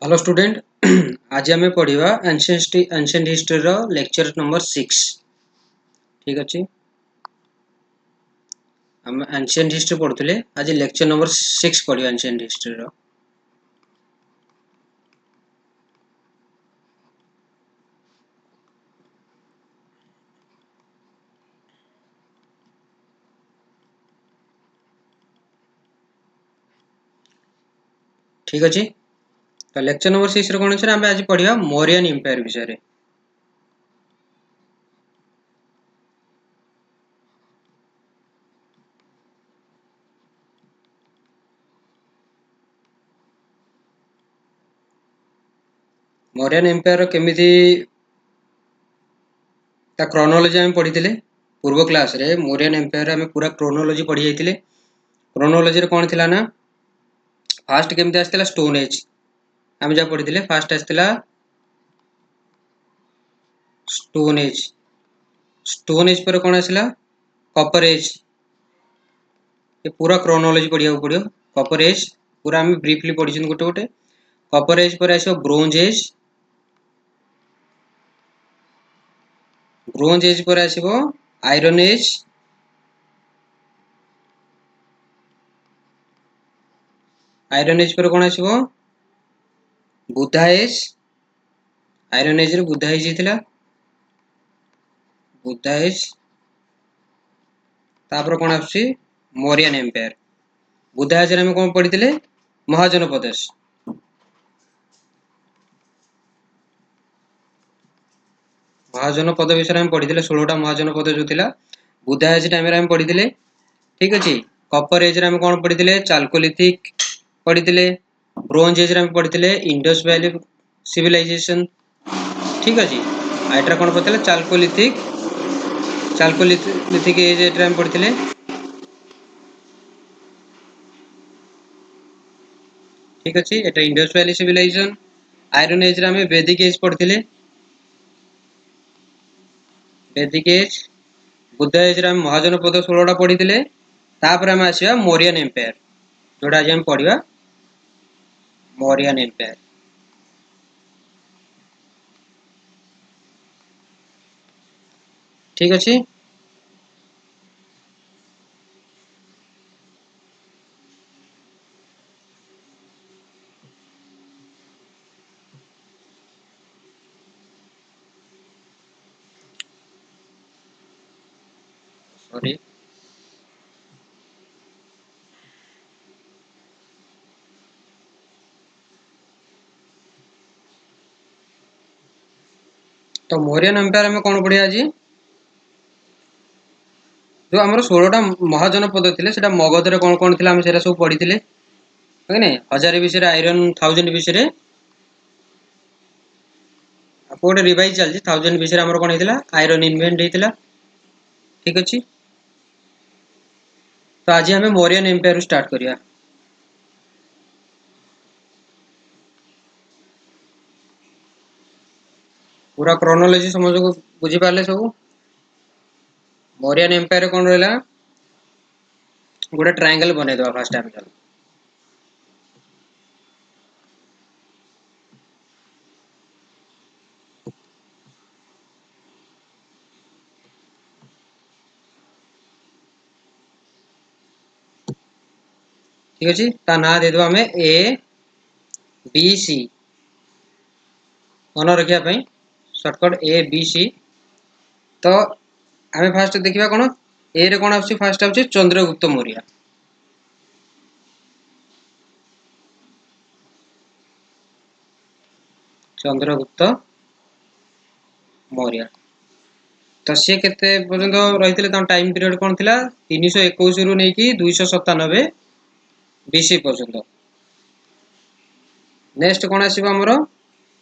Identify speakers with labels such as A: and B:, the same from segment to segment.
A: Hello student. आज आम पढ़ा एंशिएंट हिस्ट्री रो लेक्चर नंबर 6। ठीक अच्छे, आम एंशिएंट हिस्ट्री पढ़ुले। आज लेक्चर नंबर 6 पढ़ा एंशिएंट हिस्ट्री रो। ठीक अच्छे, तो लेक्चर नंबर 6 कौन अच्छे आम आज पढ़ा मौर्यन एम्पायर विषय। मौर्यन एम्पायर केमिति ता क्रोनोलॉजी आम पढ़ी थे पूर्व क्लास रे। मौर्यन एम्पायर आम पूरा क्रोनोलॉजी पढ़ी जाइए। क्रोनोलॉजी कौन थी ना, फास्ट केमिति आसला स्टोन एज आम जहाँ पढ़ी थे। फास्ट आसला stone age, stone as per कौन आसला कॉपर एज। ये पूरा क्रोनोलॉजी पढ़िया पड़ो। कॉपर एज पूरा आम ब्रीफली पढ़ी गोटे गोटे। कॉपर एज पर आसो bronze as, bronze as per आसो iron age, iron as per कौन आसो बुधा एज। आयरन एज रे बुधा एज होता बुधा एज। तापर कौन आसुची मौर्यन एम्पायर। बुधा एज रे कौन पढ़ी थे महाजनपद। महाजनपद विषय में पढ़ी 16टा महाजनपद जो था बुधा एज टाइम आम पढ़ी थे। ठीक अच्छे, कॉपर एज रे कौन पढ़ी थे चाल्कोलिथिक पढ़ी थे। ब्रोंज एज रे पढ़ी थे इंडस वैली सिविलाइजेशन। ठीक अच्छे, आइटा कौन पढ़ी चाल्कोलिथिक, चाल्कोलिथिक एज आम पढ़ी थे। ठीक अच्छे, ये Indus valley civilisation. Iron age रे वैदिक एज पढ़ी थे, वैदिक एज। बुद्ध एज रे महाजनपद 16टा पढ़ी थे। तापर आम आसवा मौर्यन एम्पायर, जोटा आज आम पढ़ा मौर्यन एम्पायर। ठीक अच्छे, सॉरी। तो मौर्यन एम्पायर में कौन पढ़िया आज जो आम 16टा महाजनपद थे मगध कौन कौन थी आम सब पढ़ी थे। हजार विषय आयरन 1000 विषय गोटे रिवाइज चलती 1000 विषय आम कौन होता आयरन इनवेंट होता। ठीक अच्छे, तो आज आम मौर्यन एम्पायर स्टार्ट करिया। पूरा क्रोनोलॉजी समझ को बुझी पारे सब। मौर्यन एम्पायर कौन रहा गोटे ट्रायंगल बनईदे फास्ट टाइम। ठीक अच्छे, ता ना देद आम ए बी सी मन रखापी सर्टकट ए बी सी। तो आम फास्ट देखा कौन ए रे कौन आस फास्ट आस चंद्रगुप्त मौर्य। चंद्रगुप्त मौर्य तो सी के पर्यंत रही टाइम पीरियड कौन थी 321 रु नहीं 297 बीसी पर्यंत। नेक्स्ट कौन आसो आमर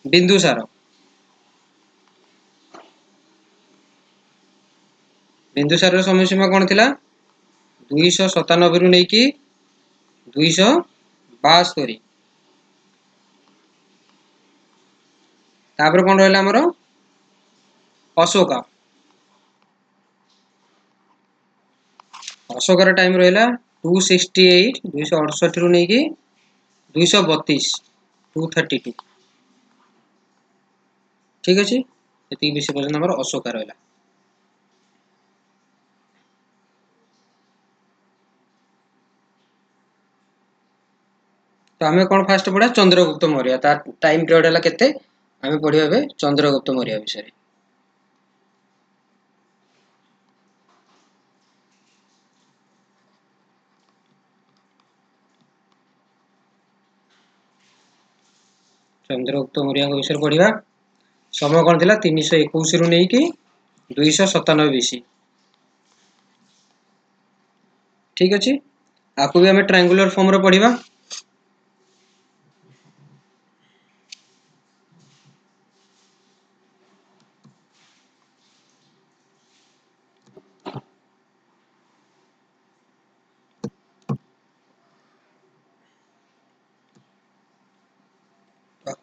A: बिंदुसार। बिंदुसार समय सीमा कौन थी 297 रु नहीं 272। तापर कौन रहा आमर अशोका। अशोकार टाइम रहा 268 268 रु नहीं 232 232। ठीक अच्छे ये विषय पर्यटन आम अशोका रहा। तो आम कौन फास्ट पढ़ा चंद्रगुप्त मौर्य तार टाइम पीरियड है केते आम पढ़िया चंद्रगुप्त मौर्य विषय। चंद्रगुप्त मौर्य विषय पढ़ा समय कौन थी 321 रु नहीं कि 297 बीसी। ठीक अच्छे आपको भी आम ट्रायंगुलर फॉर्म रे पढ़ा।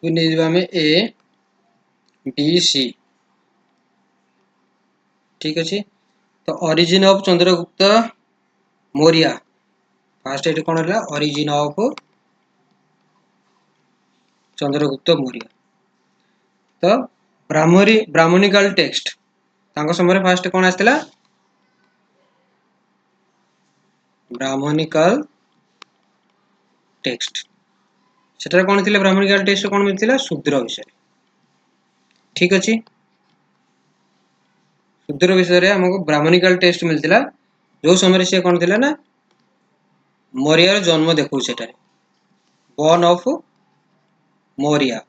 A: नहीं आम ए बी सी। ठीक अच्छे तो origin of Chandragupta Maurya fast ये कौन है ओरिजिन ऑफ चंद्रगुप्त मौर्य। तो ब्राह्मणिकल टेक्स्ट समय फास्ट कौन आसला ब्राह्मणिकल टेक्स्ट से कौन थी ब्राह्मणिकल टेक्स्ट कौन मिलता शूद्र विषय। ठीक अच्छे शूद्र विषय आमको ब्राह्मणिकल टेक्स्ट मिलता जो समय से कौन थी ना मौर्य जन्म देखो से बॉर्न ऑफ मौर्य।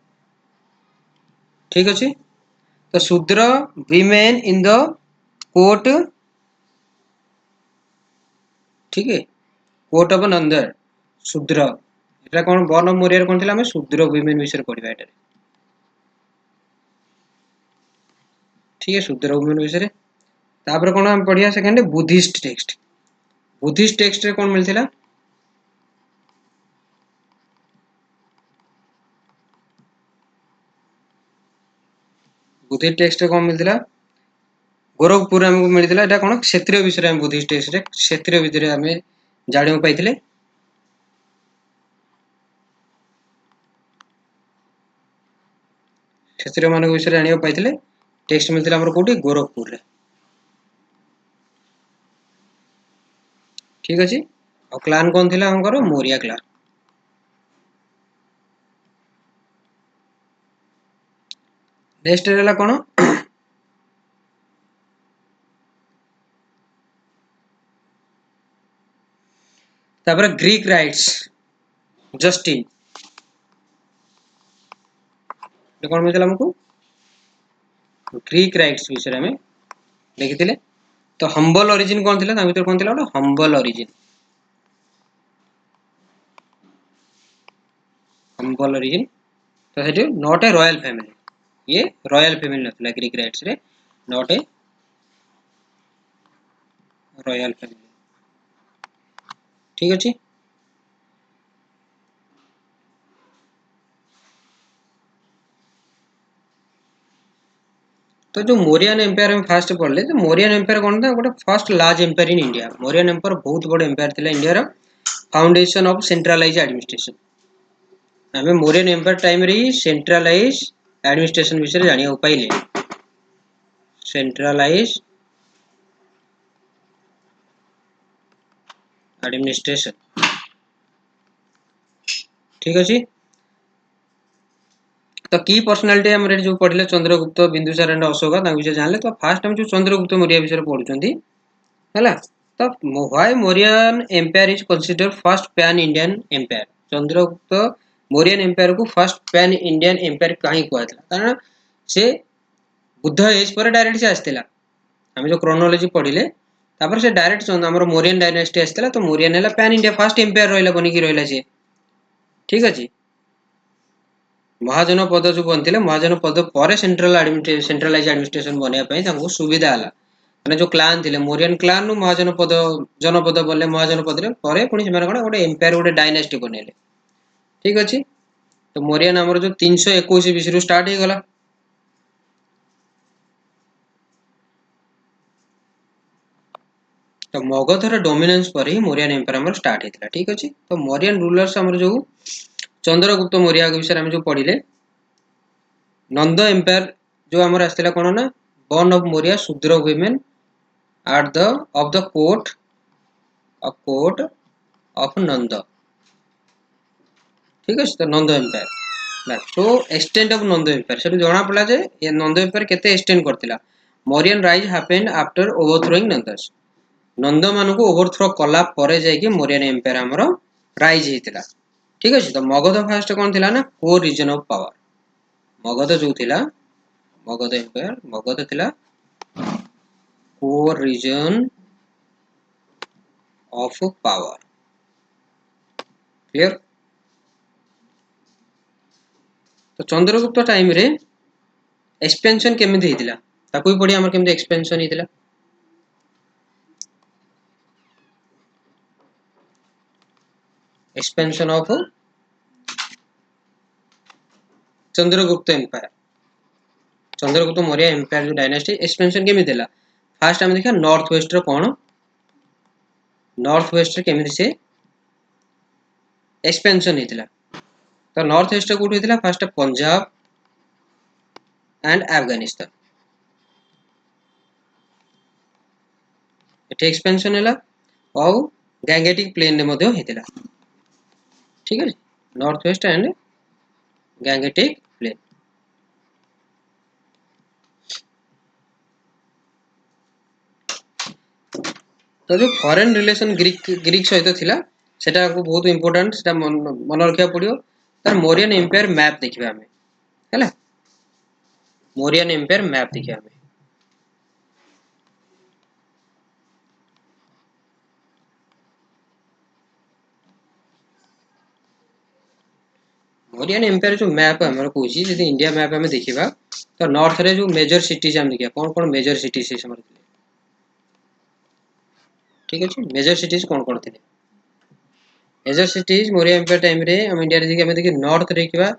A: ठीक अच्छे तो शूद्र विमेन इन द कोर्ट। ठीक है कोर्ट ऑफ नंदर शूद्र एटा कौन बॉर्न ऑफ मौर्य कौन थी शूद्र विमेन विषय पढ़ा एटा। ठीक है शूद्र विमेन विषय तापर कौन हम पढ़िया second Buddhist text. Buddhist text रे कौन मिलता बुद्धिस्ट टेक्स्ट रे कौन मिलता गोरखपुर आमको मिलता है कौन क्षेत्रीय विषय में बुद्धिस्ट टेक्स्ट रे क्षेत्रीय विषय आम जाना पाई क्षेत्रीय मान विषय जाना पाई टेक्स्ट मिलता कौटी गोरखपुर रे। ठीक अच्छे और क्लान कौन थी मौर्य क्लान। नेक्स्ट रहा कौन तापर ग्रीक राइट्स जस्टिन कौन मिलता हमको ग्रीक राइट्स विषय में देखी तो हम्बल ओरिजिन कौन थी भर कौन थी हम्बल ओरिजिन। हम्बल ओरिजिन तो ये नॉट ए रॉयल फैमिली ये रॉयल फैमिली नथिला ग्रीक राइट्स रे नॉट ए रॉयल फैमिली। ठीक अच्छे तो जो मौर्यन एम्पायर में फास्ट पढ़ले तो मौर्यन एम्पायर कौन था गोटे first large empire in India. Mauryan empire बहुत बड़ एम्पायर था इंडिया रो फाउंडेशन ऑफ सेंट्रलाइज एडमिनिस्ट्रेशन। आम मौर्यन एम्पायर टाइम रे सेंट्रलाइज एडमिनिस्ट्रेशन विषय जाना पाइले सेंट्रलाइज एडमिनिस्ट्रेशन। ठीक अच्छे तो की पर्सनालीटी हम जो पढ़ले चंद्रगुप्त बिंदुसार एंड अशोका विषय जानले तो फास्ट हम जो चंद्रगुप्त मौर्य विषय पढ़ुचंती है तो why Mauryan empire is consider first pan Indian empire. Chandragupta Mauryan empire को फर्स्ट पैन इंडियन एम्पायर कहीं कहला कारण से बुद्ध एज पर डायरेक्ट से आसला आम जो क्रोनोलॉजी पढ़ले तापर से डायरेक्ट हमर मौर्यन डायनेस्टी आसला तो मौर्यन है पैन इंडिया फर्स्ट एम्पायर रहा बनिकी रहा से। ठीक अच्छे महाजन पद जो बनते महाजन पद पर सेंट्रलाइज एडमिनिस्ट्रेशन बनवाई सुविधा है मैंने जो क्लान थे मौर्यन क्लान महाजन पद जनपद बोले महाजन पद पुणी से गोटे एम्पायर गोटे डायनेस्टी बनइले। ठीक अच्छे तो मौर्यन आमर जो 321 बीसी स्टार्ट हो गला। तो मगधर डोमिनेंस पर ही मौर्यन एम्पायर आमर स्टार्ट होता। ठीक अच्छे तो मौर्यन रूलर्स आमर जो चंद्रगुप्त मौर्य विषय में जो पढ़ले नंद एम्पायर जो आमर आसला कौन ना burn of Maurya Shudra women at the of the court of Nanda. ठीक है, तो Nanda empire so extend of Nanda empire से जना पड़ा जे ये नंद एम्पायर केते एक्सटेंड करथिला। Mauryan rise happened after overthrowing Nandas. Nanda मान को ओवरथ्रो कला परे जाय कि मोरियन एम्पायर हमरो राइज हेतिला। ठीक है, तो मगध फास्ट कौन थिला ना को रीजन ऑफ पावर। मगध जो थिला मगध एम्पायर मगध थिला को रीजन ऑफ पावर। क्लियर। तो चंद्रगुप्त टाइम रे एक्सपेंशन केमिति हेतिला ताकू भी पड़ी हमर केमिति एक्सपेंशन हेतिला। Expansion of Chandragupta empire Chandragupta Maurya empire जो डायनेस्टी एक्सपेंशन केमिति हैला। फास्ट हम देखा नॉर्थ वेस्ट रो कोन नॉर्थ वेस्ट रे केमिति से एक्सपेंशन हेतिला। तो नॉर्थ वेस्ट कोठी हेतिला फास्ट पंजाब एंड अफगानिस्तान एठी एक्सपेंशन हैला और गैंगेटिक प्लेन ने मध्ये हेतिला। ठीक है, north west and Gangetic plain. तो जो फॉरेन रिलेशन ग्रीक सहित थिला सेटा को बहुत इंपोर्टेंट सेटा मन रखिया पड़ियो। तार मोरियन एम्पायर मैप देखिबा हमें हैला। मोरियन एम्पायर मैप देखिया हमें। मोरियन एम्पायर जो मैप हमर कोची यदि इंडिया मैप हमें देखिबा तो नॉर्थ रे जो मेजर सिटीज हम देखिया कौन कौन मेजर सिटीज से समझ। ठीक है, मेजर सिटीज कौन कौन थे। Major cities Maurya empire time रे हम इंडिया रे देखि देखि नॉर्थ रे देखिबा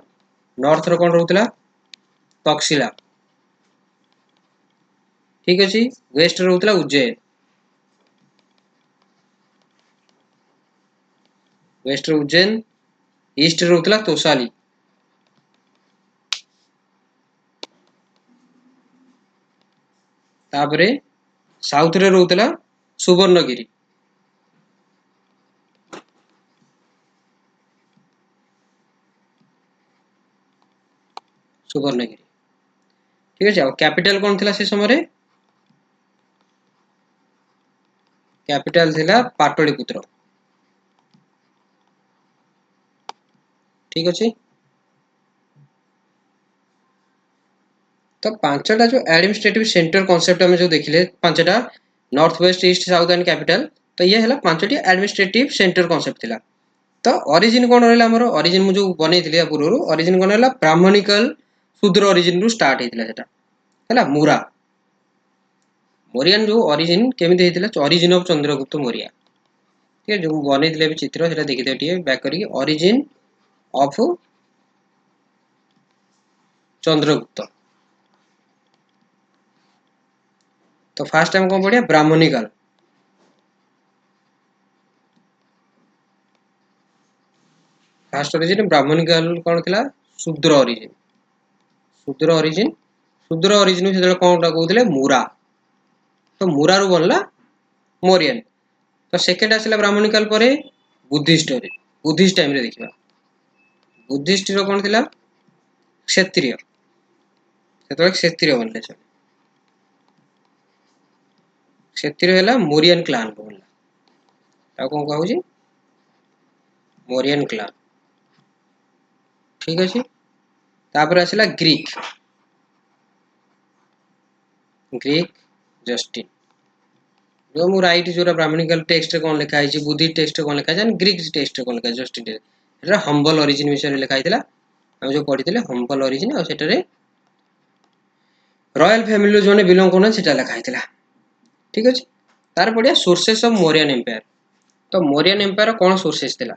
A: नॉर्थ रो कौन रहउतला तक्षशिला। ठीक अछि, वेस्ट रहउतला उज्जैन। वेस्ट रो उज्जैन। ईस्ट रहउतला तोसाली। तापरे साउथ रे रहउतला सुवर्णगिरी। सुवर्णगिरी। ठीक अछि, और कैपिटल कौन थिला से समय रे कैपिटल थिला पाटलिपुत्र। ठीक अछि, तो पांचटा जो एडमिनिस्ट्रेटिव सेंटर कांसेप्ट हम जो देखिले पांचटा north west east south and capital. तो ये हला पांचटी एडमिनिस्ट्रेटिव सेंटर कांसेप्ट थिला। तो ओरिजिन कोन रहला हमरो ओरिजिन मु जो बनै थिले पूर्व ओरिजिन कोन रहला ब्राह्मणिकल शूद्र ओरिजिन रु स्टार्ट हेतिला सेटा हला मुरा। मोरियन जो ओरिजिन केमिति हेतिला ओरिजिन ऑफ चंद्रगुप्त मौर्य। ठीक है, जो बनै थिले भी चित्र सेटा देखि देटिए बैक करी ओरिजिन ऑफ चंद्रगुप्त। तो फास्ट टाइम कौन पढ़िया ब्राह्मणिकल। फास्ट ओरिजिन ब्राह्मणिकल कौन थिला शूद्र ओरिजिन। शूद्र ओरिजिन शूद्र ओरिजिन से कौन कहउथिले मुरा। तो मुरा रु बनला मोरियन। तो सेकंड आसिला ब्राह्मणिकल परे बुद्धिस्ट बुद्धिस्ट टाइम रे देखिबा बुद्धिस्ट रो कौन थिला क्षत्रिय सेतबे क्षत्रिय बनले छ। क्षत्रिय हैला मोरियन क्लान को बनला ता कोन कहउची मोरियन क्लान। ठीक अछि, तापर आसिला ग्रीक। ग्रीक जस्टिन जो मु राइट जो ब्राह्मणिकल टेक्स्ट रे कोन लिखा है बुद्धि टेक्स्ट रे कोन लिखा है ग्रीक टेक्स्ट रे कोन लिखा है जस्टिन एटा हम्बल ओरिजिन विषय रे लिखा हैतिला। हम जो पढिथिले हम्बल ओरिजिन और सेटा रे रॉयल फैमिली जोने बिलोंग कोन सेटा लिखा हैतिला। ठीक अछि, तार पडिया सोर्सेस ऑफ मोरियन एम्पायर। तो मोरियन एम्पायर कोन सोर्सेस थिला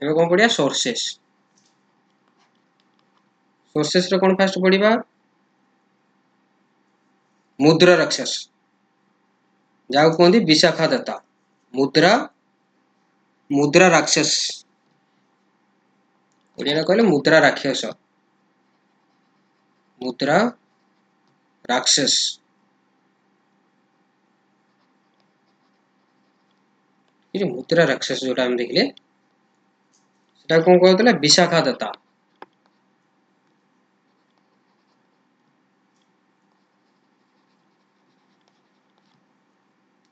A: एबे कोन पडिया सोर्सेस। सोर्सेस रे कोन फास्ट पडिबा मुद्रा राक्षस जाउ कोंदी विशाखा दत्ता। मुद्रा मुद्रा राक्षस ओडिया कहले मुद्रा राक्षस, मुद्रा राक्षस। ये मुद्रा राक्षस जोटा हम देखले सेटा कोन कहतले विशाखा दत्ता।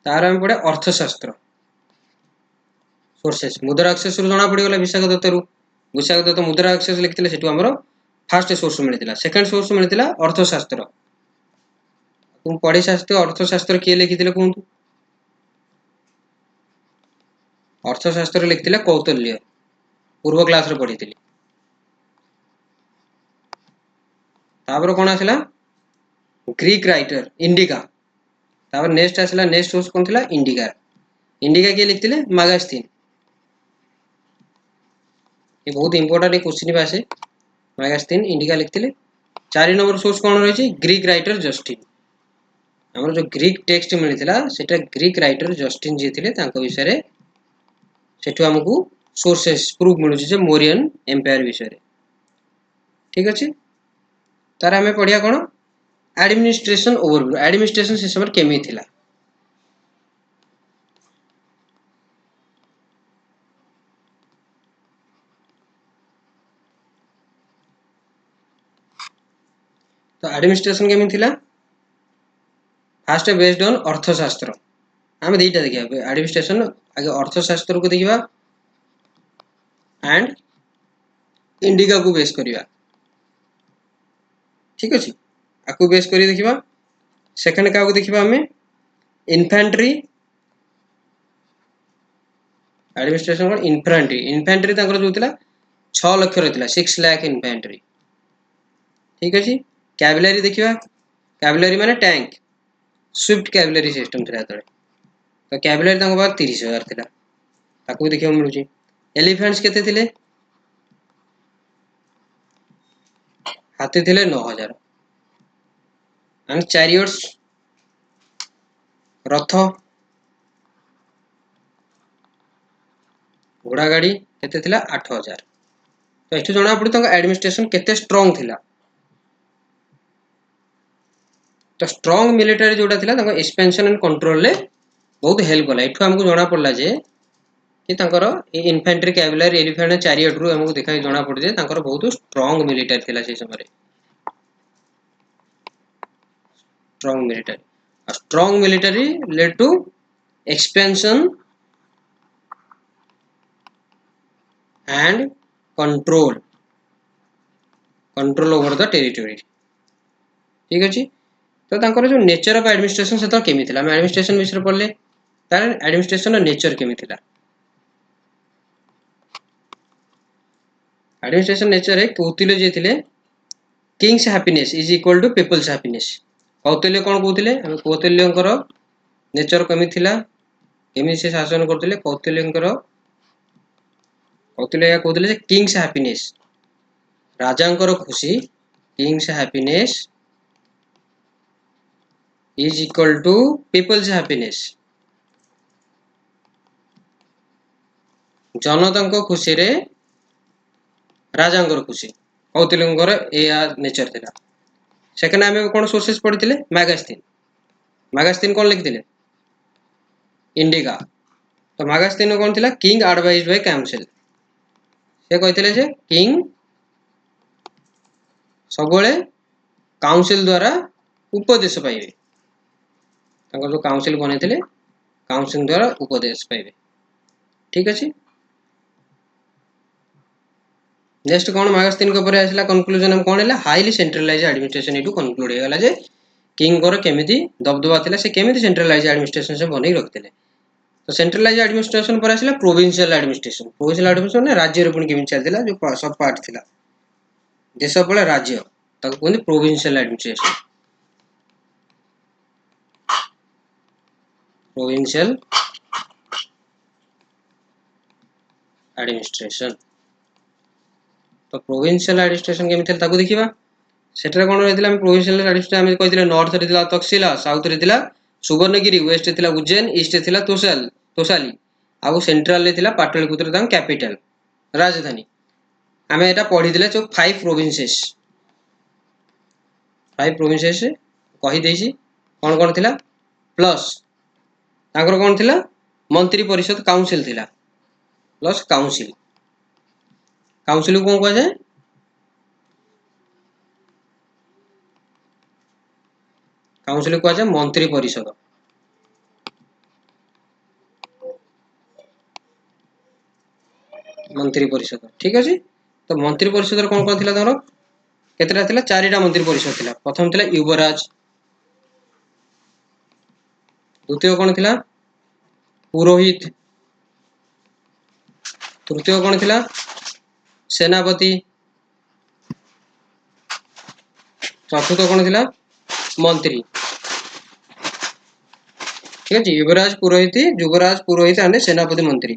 A: तार हम पड़े अर्थशास्त्र सोर्सेस। मुद्रा राक्षस जना पड़ी गला विशाखा दत्त रु। विशाखा दत्त मुद्रा राक्षस लिखिले सेटु हमरो फर्स्ट सोर्स मिलतिला। सेकंड सोर्स मिलतिला अर्थशास्त्र। तुम पढ़ी शास्त्र अर्थशास्त्र किए लिखिथिले कोंतु? अर्थशास्त्र लिखिथिले कौटिल्य, पूर्व क्लास रे पढ़ीथिली। तापर कोन आसिला ग्रीक राइटर इंडिका। तापर नेक्स्ट आसिला नेक्स्ट सोर्स कोन थिला इंडिका। इंडिका किए लिखिथिले मागास्तीन। ये बहुत इंपोर्टेंट क्वेश्चन भी आसे। मागास्तीन इंडिका लिखिथिले। 4 नंबर सोर्स कोन रहिछि ग्रीक राइटर जस्टिन। हमर जो ग्रीक टेक्स्ट मिलथिला सेटा ग्रीक राइटर जस्टिन जे थिले तांको विषय रे सेठु हमकु सोर्सेस प्रूफ मिलुछि जे मोरियन एम्पायर विषय रे। ठीक अछि। तार हमें पढ़िया कोन एडमिनिस्ट्रेशन ओवरव्यू। एडमिनिस्ट्रेशन से समय केमी थिला। तो एडमिनिस्ट्रेशन केमी थिला फास्ट बेस्ड ऑन अर्थशास्त्र। हम दीटा देखिया एडमिनिस्ट्रेशन आगे अर्थशास्त्र को देखिबा एंड इंडिका को बेस करिया। ठीक अछि। आकु बेस करी देखिबा। सेकंड का को देखिबा हमें इन्फेंट्री एडमिनिस्ट्रेशन कोन इन्फेंट्री। इन्फेंट्री तांकर जो थिला 6 लाख रहथिला 6 लाख इन्फेंट्री। ठीक अछि। कैवलरी देखिबा। कैवलरी माने टैंक स्विफ्ट कैवलरी सिस्टम थिला तळे। तो कैवलरी तांको बार 30,000 थिला। ताकू देखियो मिलुची। एलिफेंट्स केते थिले हाथी थिले 9,000। एंड चैरियट्स रथ घोड़ा गाड़ी केते थिला 8,000। तो एठु जणा पड़ी तांको एडमिनिस्ट्रेशन केते स्ट्रांग थिला। तो स्ट्रांग मिलिटरी जोटा थिला तांको एक्सपेंशन एंड कंट्रोल ले बहुत हेल्प कला। एठु हमकु जणा पड़ला जे कि तांकर ए इन्फेंट्री कैवलरी एलिफेंट चैरियट रु हमकु देखाई जणा पड़ जे तांकर बहुत स्ट्रांग मिलिटरी थिला से समय रे। Strong military. A strong military led to expansion and control over the territory। ठीक अछि। तो तांकर जो नेचर ऑफ एडमिनिस्ट्रेशन से तो केमी थिला। हम एडमिनिस्ट्रेशन विषय पढ़ले तार एडमिनिस्ट्रेशन रो नेचर केमी थिला। एडमिनिस्ट्रेशन नेचर है कौटिल्य जे थिले king's happiness is equal to people's happiness. Kautilya कोन कहउथिले हम कौटिल्यंकर नेचर केमी थिला केमी से शासन करथिले। कौटिल्यंकर कौटिल्य या कहउथिले जे किंग्स हैप्पीनेस राजांकर खुशी king's happiness is equal to people's happiness. जनतांको खुशी रे राजांकर खुशी कौटिल्यंकर एया नेचर थिला। सेकंड हमें कोन सोर्सेस पढ़िथिले मैगास्तीन। मैगास्तीन कोन लिखिथिले इंडिका। तो मैगास्तीन कोन थिला किंग एडवाइज्ड बाय काउंसिल। से कहिथिले जे किंग सबले काउंसिल द्वारा उपदेश पाइबे। तांको जो काउंसिल बनेथिले काउंसिल द्वारा उपदेश पाइबे। ठीक अछि। नेक्स्ट कोन मैगास्तीन के ऊपर आसिला कंक्लूजन हम कोन हैला हाईली सेंट्रलाइज्ड एडमिनिस्ट्रेशन इटू कंक्लूड हे गला जे किंग कोर केमिति दबदबा थिला से केमिति सेंट्रलाइज्ड एडमिनिस्ट्रेशन से बनै रखथिले। तो सेंट्रलाइज्ड एडमिनिस्ट्रेशन पर आसिला प्रोविंशियल एडमिनिस्ट्रेशन। प्रोविंशियल एडमिनिस्ट्रेशन ने राज्य रे पुनी केमिति चलथिला जो सब पार्ट थिला देश पळे राज्य ताको कोन प्रोविंशियल एडमिनिस्ट्रेशन। Provincial administration. तो प्रोविंशियल एडमिनिस्ट्रेशन केमिति ताको देखिबा। सेटरे कोन रहितला हम प्रोविंशियल एडमिनिस्ट्रेशन हम कहितले नॉर्थ रे थिला तक्षशिला साउथ रे थिला सुवर्णगिरी वेस्ट रे थिला उज्जैन ईस्ट रे थिला तोसाली आउ सेंट्रल रे थिला पाटलिपुत्र तांग कैपिटल राजधानी। आम एटा पढ़ी जो 5 प्रोविंसेस कही देछि कौन कौन थिला प्लस तांकर कौन थिला मंत्री परिषद काउंसिल थिला प्लस काउंसिल काउंसिल को कौन कह जाए काउंसिल को कह जाए मंत्री परिषद ठीक अछि तो मंत्री परिषद कौन कौन थिला तमरो केतेटा थिला चारिटा मंत्री परिषद थिला प्रथम थिला युवराज द्वितीय कौन थिला पुरोहित तृतीय कौन थिला सेनापति चतुर्थ कौन थिला मंत्री ठीक है युवराज पुरोहित एंड सेनापति मंत्री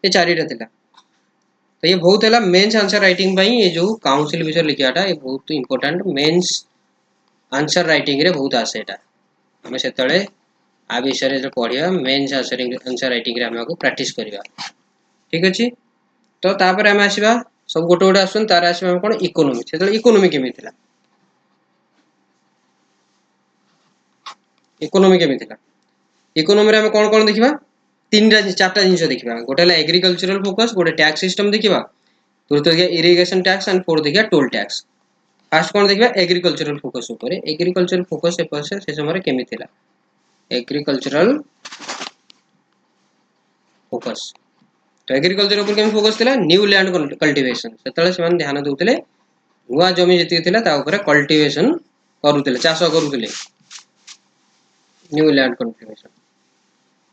A: ये चारिटा थिला तो ये बहुत है मेन्स आंसर राइटिंग भाई ये जो काउंसिल विषय लिखाटा ये बहुत इंपोर्टेंट मेन्स आंसर राइटिंग रे बहुत आसे एटा हमें सेतळे आ विषय रे पढ़िया मेन्स आंसर राइटिंग रे हम को प्रैक्टिस करबा ठीक अछि तो तापर हम आसीबा सब गोटे गोटे आसन तार आसीबा हम कोन इकोनॉमी सेतळे इकोनॉमी केमि थिला इकोनॉमी रे हम कोन कोन देखिबा तीनटा चारटा जिंस देखिबा गोटे हला एग्रीकल्चरल फोकस गोटे टैक्स सिस्टम देखिबा तृतीय देखिबा इरिगेशन टैक्स एंड फोर्थ देखिबा टोल टैक्स फास्ट कोन देखिबा एग्रीकल्चरल फोकस ऊपर एग्रीकल्चरल फोकस से समय केमि थिला एग्रीकल्चरल फोकस तो एग्रीकल्चर ऊपर केमि फोकस थिला न्यू लैंड कल्टीवेशन सेतळे से ध्यान देउतले नुआ जमी जति थिला ता ऊपर कल्टीवेशन करूतले चाष करूतले न्यू लैंड कल्टीवेशन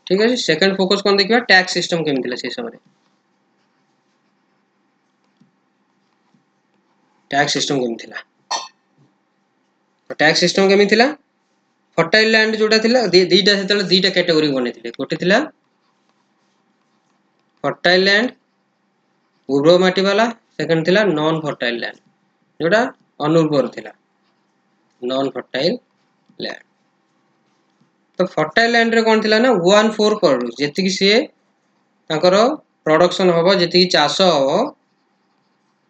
A: ठीक है सेकंड फोकस कौन देखिबा टैक्स सिस्टम केमि थिला से समय टैक्स सिस्टम केमि थिला टैक्स सिस्टम केमि थिला फर्टाइल लैंड जोटा थिला दीटा सेतले दीटा कैटेगरी बने थिले गोटे थिला फर्टाइल लैंड उर्वर माटी वाला सेकंड थिला नॉन फर्टाइल लैंड जोटा अनुर्वर थिला नॉन फर्टाइल लैंड तो फर्टाइल लैंड रे कौन थिला ना 1/4 करोड़ जेतिकी से तांकर प्रोडक्शन होबो जेतिकी चाष होबो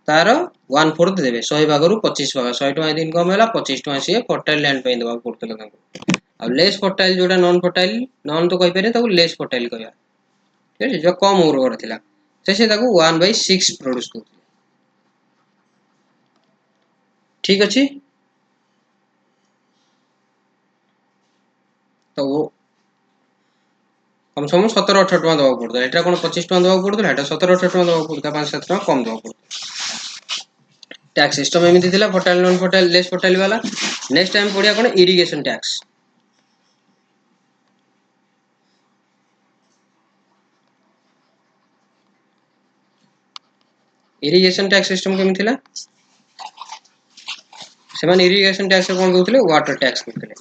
A: तार 1/4 देबे 100 भाग रु 25 भाग 100 टका इनकम हैला 25 टका से फर्टाइल लैंड पे देबा पड़तला तांको अब लेस फर्टाइल जोटा नॉन नॉन तो कहि पारे ताको लेस फर्टाइल कहया ठीक है जो कम उर्वर थिला से ताको 1/6 प्रोड्यूस करथिले ठीक अछि तो वो कम से कम 17-18 टका दवा पड़ता एटा कोन 25 टका दवा पड़ता एटा 17-18 टका दवा पड़ता 5-7 टका कम दवा पड़ता टैक्स सिस्टम एमिति थिला fertile non fertile less fertile वाला नेक्स्ट टाइम पढ़िया कोन irrigation tax irrigation tax system केमि थिला से माने इरिगेशन टैक्स कोन दोथले वाटर टैक्स दोथले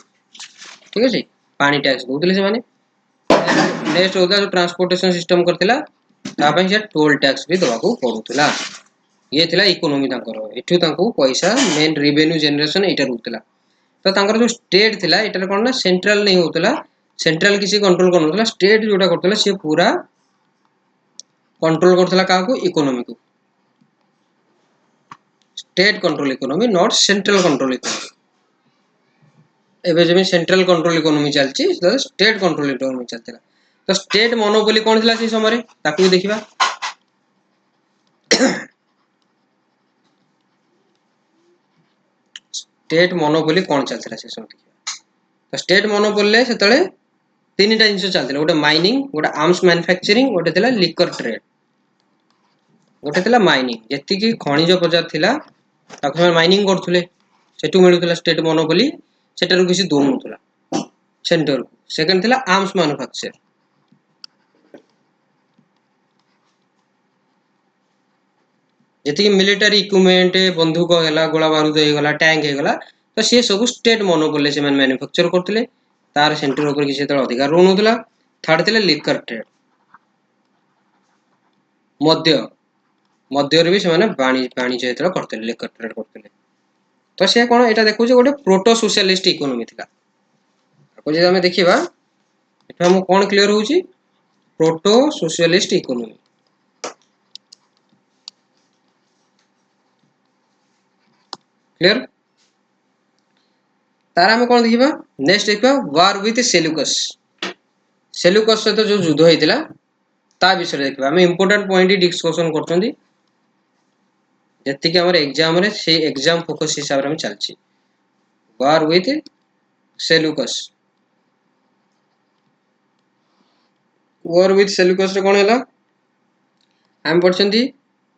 A: ठीक अछि पानी टैक्स दोथले से माने नेक्स्ट होता जो ट्रांसपोर्टेशन सिस्टम करथिला ता पय से टोल टैक्स भी दवा को पड़ुतला ये थिला इकोनॉमी तांकर एठु तांको पैसा मेन रेवेन्यू जनरेशन एटा रुतला तो तांकर जो स्टेट थिला एटा कोन ना सेंट्रल नहीं होतला सेंट्रल किसी कंट्रोल करनथला स्टेट जोटा करथला से पूरा कंट्रोल करथला का को इकोनॉमी को state control economy not central control economy एबे जेमे सेंट्रल कंट्रोल इकोनॉमी चलची तो स्टेट कंट्रोल इकोनॉमी चलतला तो स्टेट मोनोपोली कोन थिला से समय ताकू देखिबा स्टेट मोनोपोली कौन चलता से सब तो स्टेट मोनोपोली से तले तीनटा जिंस चलता गोटे माइनिंग गोटे आर्म्स मैन्युफैक्चरिंग गोटे थिला लिकर ट्रेड गोटे थिला माइनिंग जेति की खनिज पदार्थ थिला ताको हम माइनिंग करथुले सेटु मिलुतला स्टेट मोनोपोली सेटारु किसी दोनुतला सेंटर को सेकंड थिला आर्म्स मैन्युफैक्चर जेति मिलिटरी इक्विपमेंट बंदूक हैला गोला बारूद हे गला टैंक हे गला तो से सब स्टेट मोनोपोली से मैन्युफैक्चर करथले तार सेंटर ऊपर किसी तरह अधिकार रहउतला थर्ड थिला लिकर ट्रेड मध्य मध्य रे भी से माने पानी जेतला करथले लिकर ट्रेड करथले तो से कोन एटा देखु जे गोटे प्रोटो सोशलिस्ट इकोनॉमी थिला को जे हमें देखिबा एटा हम कोन क्लियर होउची प्रोटो सोशलिस्ट इकोनॉमी क्लियर। तार आम कौन देखा नेक्स्ट देखा वार विथ सेल्यूकस। सेल्यूकस सहित जो युद्ध होता ता विषय देखा आम इंपोर्टाट पॉइंट डिस्कसन कर जी आम एग्जाम से एग्जाम फोकस हिसाब से चलती war with Seleucus. War with Seleucus कौन है आम पढ़ी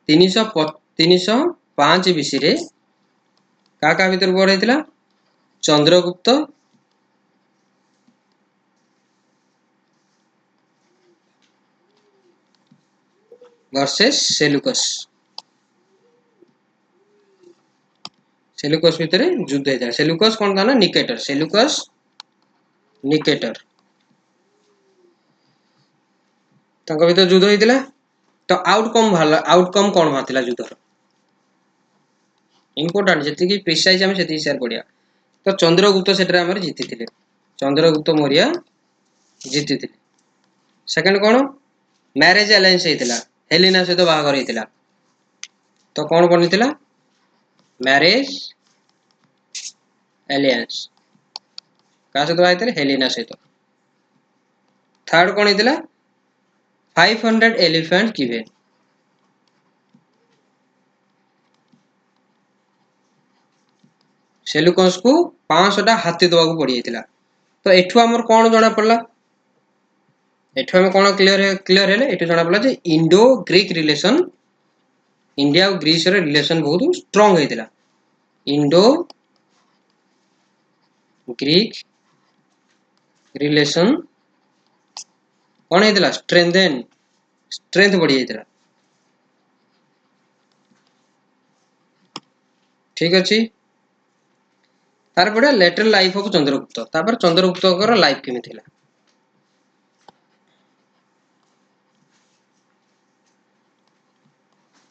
A: 305 बीसी रे क्या भीतर वार होता चंद्रगुप्त वर्सेस सेल्यूकस। सेल्यूकस भितर युद्ध होता सेल्यूकस कौन था ना निकेटर सेल्यूकस निकेटर भीतर युद्ध होता तो आउटकम आउटकम कौन बाहर युद्धर इंपोर्टाट जी प्रिसाइज आम से शेयर पढ़िया। तो चंद्रगुप्त से जीति थे चंद्रगुप्त मौर्य जीति थे। सेकंड कौन मैरिज अलायंस होता हेलिना सहित बाहागर होता तो कौन बनी मैरिज एलियंस क्या सहित बाहर हेलिना सहित। थर्ड कौन होता 500 एलिफेंट गिवेन सेल्यूकस को 500टा हाथी दवा पड़ जाता। तो एठू आमर कौन जना पड़ा एठू आम कौन क्लीयर है एठू जना पड़ा इंडो ग्रीक रिलेशन इंडिया और ग्रीस रिलेशन बहुत स्ट्रांग होता इंडो ग्रीक रिलेशन कौन होता स्ट्रेंथ बढ़ी जाता। ठीक अच्छे तार पड़ा लेटरल लाइफ ऑफ चंद्रगुप्त तापर चंद्रगुप्त लाइफ केमी थिला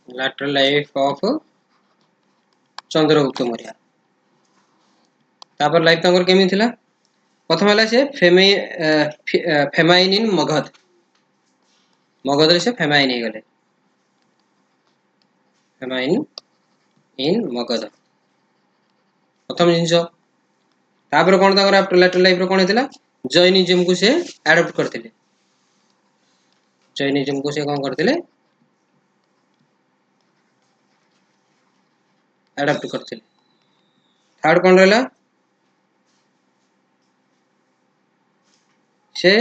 A: lateral life of Chandragupta Maurya तापर लाइफ तंकर केमी थिला प्रथम है से फेमाइन इन मगध मगध से फेमाइन हो गले फेमाइन इन मगध प्रथम जिनस तापर कौन आफ्टर लेटर लाइफ कौन होता जैनिज्म को से एडप्ट करते जैनिज्म को से कौन करते एडप्ट करते। थर्ड कौन रहा से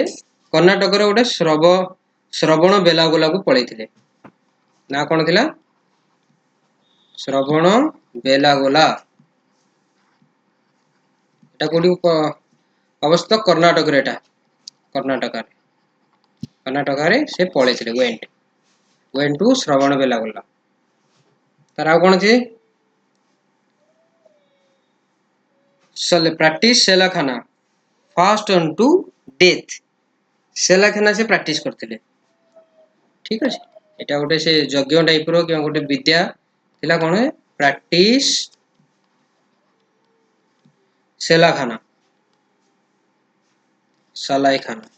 A: कर्णाटक गोटे श्रवण बेलागोला को पलैते ना कौन थी श्रवण बेलागोला कौटी अवस्थित कर्णाटक कर्णाटक से पलैते वेंट टू श्रवण बेलागोला। तार आ कौन थी प्रैक्टिस सेलाखाना फास्ट ऑन टू डेथ सेलाखाना से प्रैक्टिस करते। ठीक अच्छे यहाँ गोटे से यज्ञ टाइप रोटे विद्या थिला कौन है प्रैक्टिस सेलाखाना सलाइखाना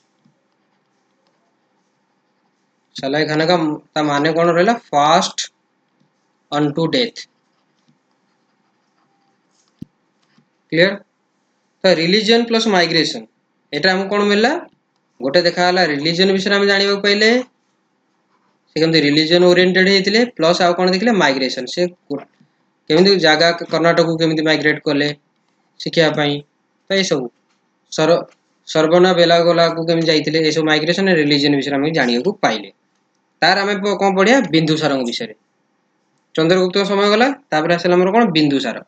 A: सलाइखाना का माने कौन रहा fast on to death. Clear. तो रिलीजन प्लस माइग्रेशन एटा हमको कौन मिलला गोटे देखा रिलीजन विषय में जाना पाइले से केमती रिलीजन ओरिएंटेड होते प्लस आउ कौन देखले माइग्रेशन से केमती जगह कर्णाटक को केमती माइग्रेट कले शिखापी तो ये सब सर्वना बेलागोला को केमती जाइए ये सब माइग्रेशन रिलीजन विषय में जाना पाइले। तार आम कौन पढ़िया बिंदुसार विषय चंद्रगुप्त समय गला तापर आसला कौन बिंदुसार।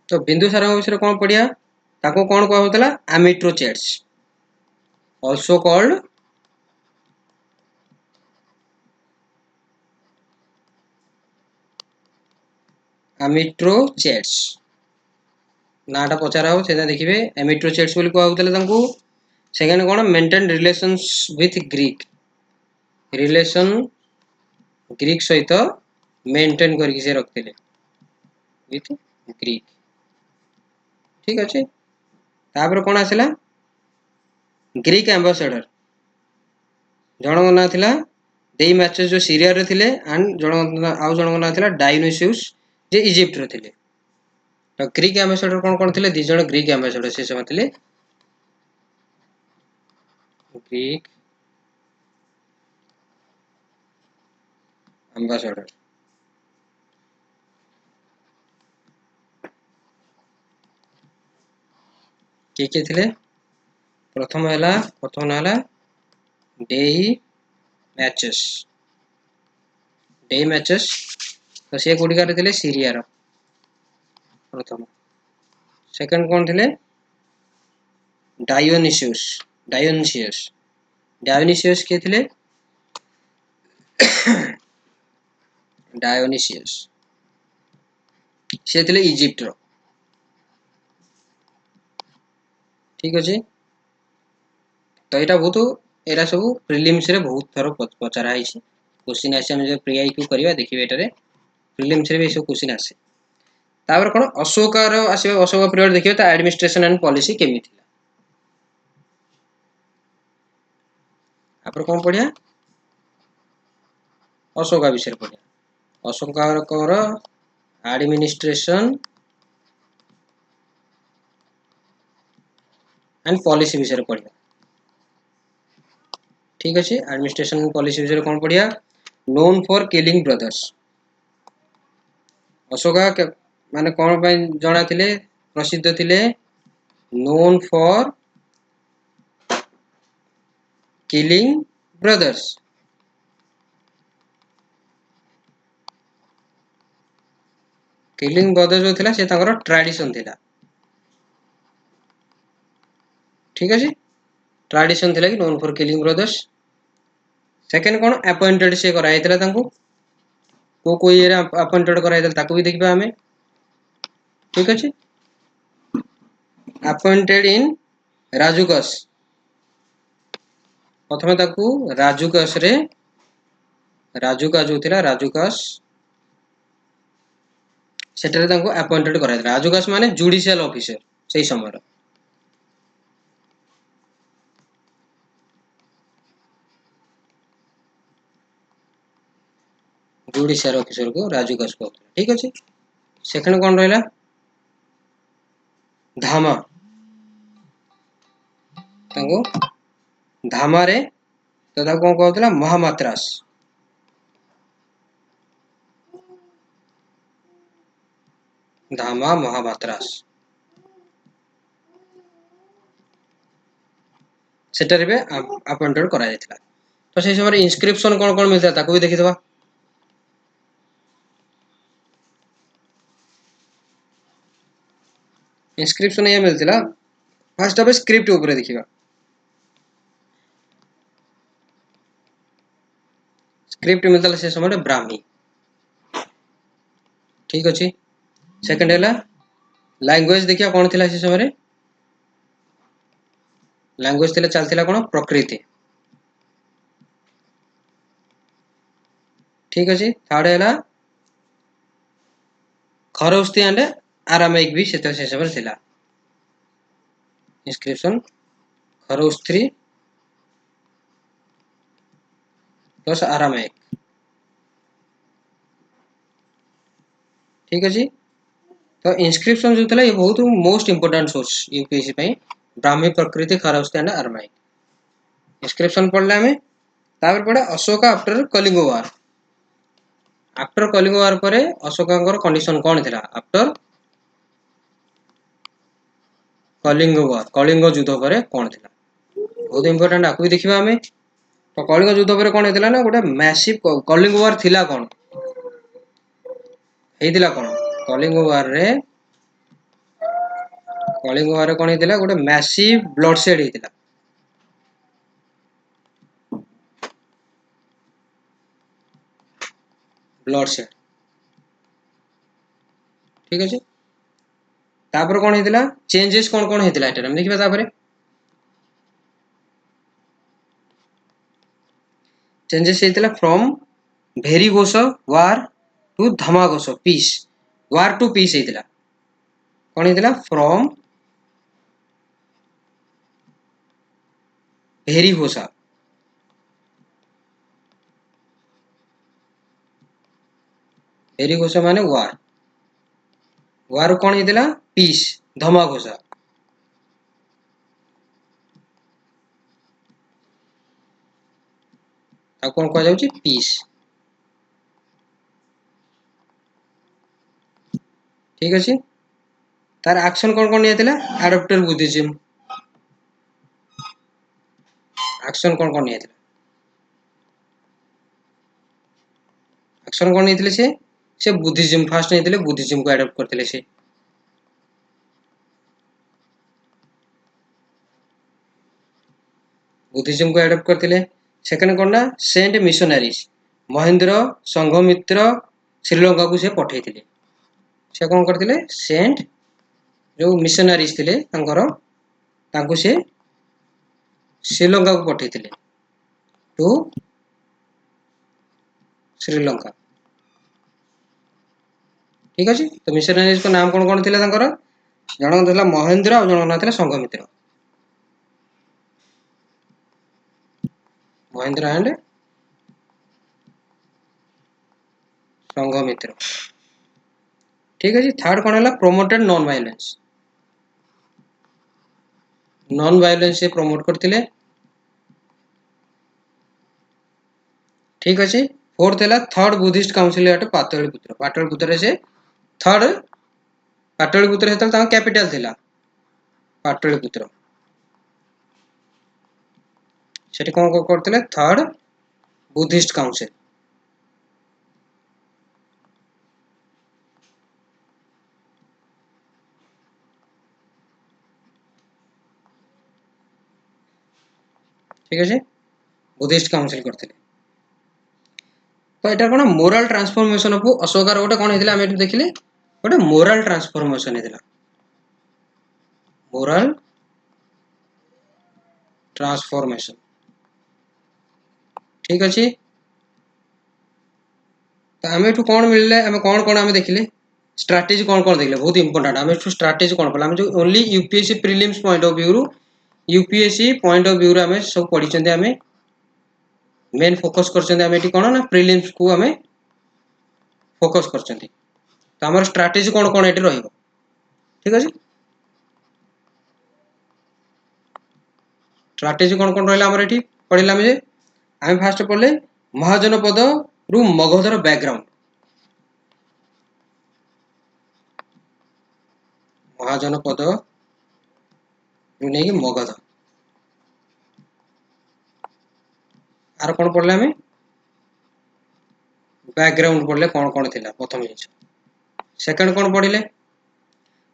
A: तो बिंदुसार विषय कौन पढ़िया ताको कौन कहला एमिट्रोचेट्स ऑल्सो कॉल्ड एमिट्रोचेट्स नाटा पचारा हो देखिए एमिट्रोचेट्स बोली कहूँ सेकेंड कौन maintain relations with Greek relation Greek सहित मेंटेन करके से रखते विथ ग्रीक। ठीक अच्छे तापर कौन आसला ग्रीक एम्बासेडर जन ना थिला देई मैचेस जो सीरिया रे थिले एंड जण ना थिला डायोनिसियस जे इजिप्ट रे थिले। तो ग्रीक एम्बेसडर कोन कोन थिले? 2 जण ग्रीक एम्बेसडर से समय थिले ग्रीक एम्बेसडर। के थिले? प्रथम नाला डेई मैचेस तो से गुड़िकार थे सीरिया रो प्रथम। सेकंड कौन थे? डायोनिसियस डायोनिसियस के थे? डायोनिसियस से थे इजिप्ट रो। ठीक अच्छे। तो यहाँ बहुत एरा सब प्रिलिम्स रे बहुत थर पचरा है। क्वेश्चन आसे हम जो प्री आईक्यू करवा देखिए एटारे प्रिलिम्स रे भी सब क्वेश्चन आसे। तापर कोन अशोक रो आसे अशोक पीरियड देखिए तो एडमिनिस्ट्रेशन एंड पॉलिसी केमी थिला। तापर कोन पढ़िया अशोका विषय पढ़िया। अशोकर एडमिनिस्ट्रेशन एंड पॉलिसी विषय पढ़िया। ठीक अच्छे। एडमिनिस्ट्रेशन एंड पॉलिसी विषय कौन पढ़िया? Known for killing brothers. Ashoka माने कौन पे जଣା थिले? प्रसिद्ध थिले known for killing brothers. Killing brothers जो थिला से तांकर ट्रेडिशन थिला। ठीक अच्छे। ट्रेडिशन थिला कि known for killing brothers. Second कौन अपॉइंटेड से कराई थिला तांको को कोई एरा अपॉइंटेड कराई थिला ताको भी देखबा हमें। ठीक अच्छे। अपॉइंटेड इन राजुकस प्रथम ताकू राजुकस रे राजुका जो थिला राजुकस सेटरे तांको अपॉइंटेड कराई थिला। राजुकस माने जुडिशियल ऑफिसर सही समय रो। जुडिशियल ऑफिसर को राजुकस को। ठीक अच्छे। सेकंड कौन रहला? धामा तांको धामा रे तो ताको कौन कहतला? महामात्रास। धामा महामात्रास सेटरे बे अपॉइंटेड करा जायतिला। तो से समय इंस्क्रिप्शन कौन कौन मिलता ताको भी देखि दबा। इंस्क्रिप्शन ये मिलतिला फर्स्ट अब स्क्रिप्ट ऊपर देखिबा। स्क्रिप्ट मिलता से समय ब्राह्मी। ठीक अच्छे। सेकंड है लैंग्वेज देखिए कौन थिला से समय लैंग्वेज थिला चलतिला कौन? प्रकृति। ठीक अच्छे। थर्ड है खरौस्ती एंड आरामिक भी से समय थिला। Inscription Kharosthi plus Aramaic. ठीक अच्छे। तो इंस्क्रिप्शन जो थिला ये बहुत मोस्ट इंपोर्टेंट सोर्स यूपीएससी पे ब्राह्मी प्रकृति खरौस्ती एंड आरामिक। इंस्क्रिप्शन पढ़ले हमें तापर पढ़े अशोका आफ्टर कलिंग वार। आफ्टर कलिंग वार परे अशोका कंडीशन कौन थिला? आफ्टर कलिंग वार कलिंग युद्ध परे कौन थिला? बहुत इंपोर्टेंट आपको भी देखिबा हमें। तो कलिंग युद्ध परे कौन हेतिला ना गोटे मैसिव कलिंग वार थिला कौन हेतिला कौन? कलिंग वार रे कौन हेतिला गोटे मैसिव ब्लडशेड हेतिला। ब्लडशेड। ठीक अच्छे। तापर कौन हेतिला? चेंजेस कौन कौन हेतिला एटा हम देखिबा। तापर चेंजेस हेतिला from Bheri Ghosha war to Dhamma Ghosha peace. War to peace हेतिला कौन हेतिला? फ्रॉम भेरी घोषा हेरी घोषा माने वार वार कौन होता पीस धमा घोषा कौन कह पीस ठीक अच्छे तार एक्शन कौन कौन नहीं एडप्टर बुद्धिज्म एक्शन कौन कौन नहीं एक्शन कौन नहीं से बुद्धिज्म फास्ट नहीं बुद्धिज्म को एडप्ट करते से बुद्धिज्म को एडप्ट करते सेकेंड कौन ना सेंट मिशनरीज महेंद्र संघमित्र श्रीलंका को से पठे से कौन करते सेंट जो मिशनरीज थे से श्रीलंका को पठे टू श्रीलंका ठीक अच्छे तो मिशनरीज को नाम कौन कौन थी जन था महेंद्र और जन ना संघमित्र महेंद्र एंड संघमित्र ठीक अच्छे थर्ड कौन है प्रोमोटेड नॉन वायलेंस से प्रमोट करते ठीक अच्छे फोर्थ है third Buddhist council at Pataliputra से थर्ड पाटलिपुत्र से कैपिटल थिला पाटलिपुत्र सेठी कौन करते थर्ड बुद्धिस्ट काउंसिल ठीक अच्छे बुद्धिस्ट काउंसिल करते तो यहाँ कौन मोराल ट्रांसफॉर्मेशन ऑफ अशोकार गोटे कौन होता है देखिले गोटे मोराल ट्रांसफॉर्मेशन होता मोराल ट्रांसफॉर्मेशन ठीक अच्छे तो आम एठू कौन मिलले आम कौन कौन आम देखिले स्ट्रैटेजी कौन कौन देखिले बहुत इंपोर्टेंट आम एठू स्ट्रैटेजी कौन पड़ा आम जो only UPSC prelims point of view UPSC point of view आम सब पढ़ी आम मेन फोकस कर कौन ना प्रीलिम्स को आम फोकस कर तो आम स्ट्रैटेजी कौन कौन ये ठीक अच्छे स्ट्रैटेजी कौन कौन रहा आम ये पढ़ला आम फास्ट पढ़ले महाजनपद रु मगधर बैकग्राउंड महाजनपद रु नहीं मगध आर कौन पढ़ले आम बैकग्राउंड पढ़ले कौन कौन थी प्रथम जिन सेकेंड कौन पढ़ले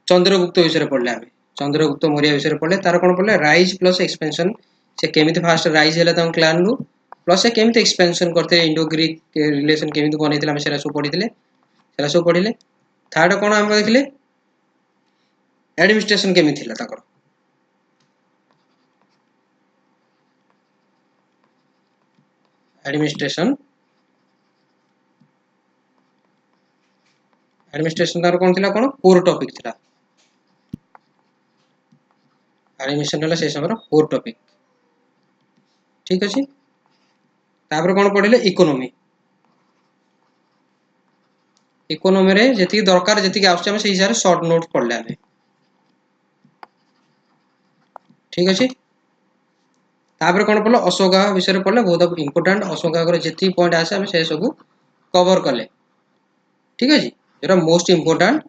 A: चंद्रगुप्त विषय पढ़ले आम चंद्रगुप्त मौर्य विषय पढ़ले तार कौन पढ़ले राइज प्लस एक्सपेंशन से केमिति फास्ट राइज है क्लान रु प्लस से केमिति एक्सपेंशन करते इंडो ग्रीक रिलेशन केमिति बनई आम से सब पढ़ी सब पढ़ले थर्ड कौन आम देखिले एडमिनिस्ट्रेशन केमिति एडमिनिस्ट्रेशन तार कौन थी कौन कोर टॉपिक थी एडमिनिस्ट्रेशन से समय कोर टॉपिक ठीक अच्छे तापर कौन पढ़ले इकोनॉमी इकोनॉमी रे जति दरकार जति आम से हिसाब से शॉर्ट नोट पढ़ले आम ठीक अच्छे तापर कौन पढ़ल अशोका विषय पढ़ले बहुत इंपोर्टेंट अशोका जी पॉइंट आसे आम से सब कवर कले ठीक अच्छे जो मोस्ट इंपोर्टेंट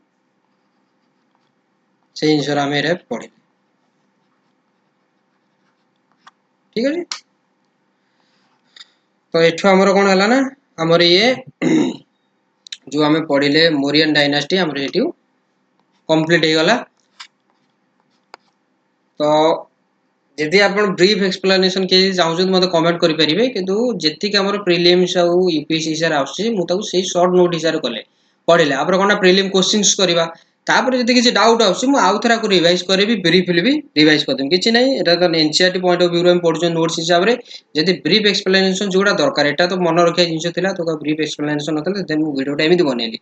A: से जिन आम पढ़े ठीक अच्छे तो एठू आमर कौन है ना आमर ये जो आम पढ़ले मोरियन डायनास्टी आमर ये कंप्लीट हो गला तो जदि आप ब्रीफ एक्सप्लेनेशन किए चाहते मतलब कमेंट करेंगे किंतु जी आम प्रिलिम्स आउ यूपीएससी हिसाब से मुझे शॉर्ट नोट हिसाब से कले पढ़ले आप कौन प्रिलिम क्वेश्चंस करवा तापर जब किसी डाउट आउ थे रिवाइज करी ब्रीफली भी रिवाइज करदेवी किसी ना यहाँ एनसीईआरटी पॉइंट ऑफ व्यू पढ़ुन नोट्स हिसाब से जब ब्रीफ एक्सप्लेनेशन जोड़ा दरकार यहाँ तो मन रखा जिन तो ब्रीफ एक्सप्लेनेशन ना देन वीडियोटा एमती बनैली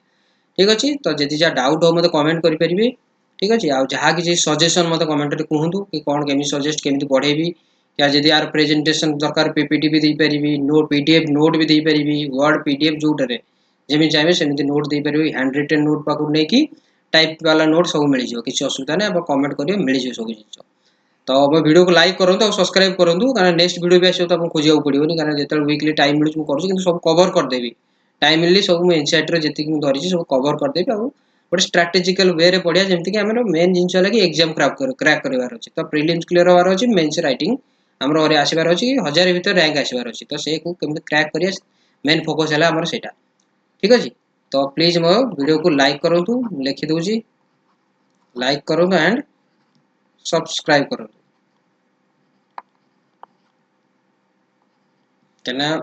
A: ठीक अच्छे तो जब जहाँ डाउट हो मतलब कमेंट करेंगे ठीक अच्छे आ जहाँ किसी सजेशन मतलब कमेंट कहतु कि कौन केमी सजेस्ट केमी बढ़ेबी क्या जब यार प्रेजेंटेशन दरकार पीपीटी भी देपारी नोट पीडीएफ नोट भी देपारी वर्ड पीडीएफ जोटे जमी चाहिए सेमती नोट दे पारे हैंड रिटेन नोट पाक नहीं कि टाइप वाला नोट सब मिल जाए किसी असुविधा नहीं आप कमेंट करेंगे मिल जाए सब जिन तो मो वीडियो को लाइक करूँ और सब्सक्राइब करूँ कारण नेक्स्ट वीडियो भी आसो तो आपको खोजा पड़ोनी कारण जो वीकली टाइम मिलूँ मुझे सब कवर करदेवी टाइम मिलली सब मुझे इनसाइट्रे जी धरी सब कवर करदेवी आ गोटे स्ट्राटेजिकल वे रे पढ़िया जमीक आम मेन जिन है कि एक्जाम क्रैक करार अच्छे तो प्रिलिम्स क्लियर होवार अच्छे मेन्स रईटिंग आमर आसबार अच्छी 1000 भर रैंक आसबार अच्छी तो से कमी क्रैक करिया मेन फोकस है आमर सेटा ठीक अच्छे तो प्लीज मो वीडियो को लाइक करूँ लिखिदे लाइक करूँ एंड सब्सक्राइब करूँ क्या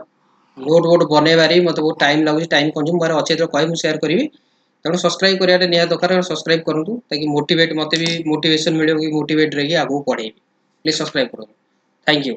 A: नोट वोट बनइबार मत बहुत टाइम लगुच टाइम कंज्यूम बार अच्छे तो कह सेयार करी तेणु सब्सक्राइब करिया निहा दरकार सब्सक्राइब करूँ ताकि मोटिवेट मत भी मोटिवेशन मिले कि मोटिवेट रही आगू पढ़ेबी प्लीज सब्सक्राइब करूँ थैंक यू।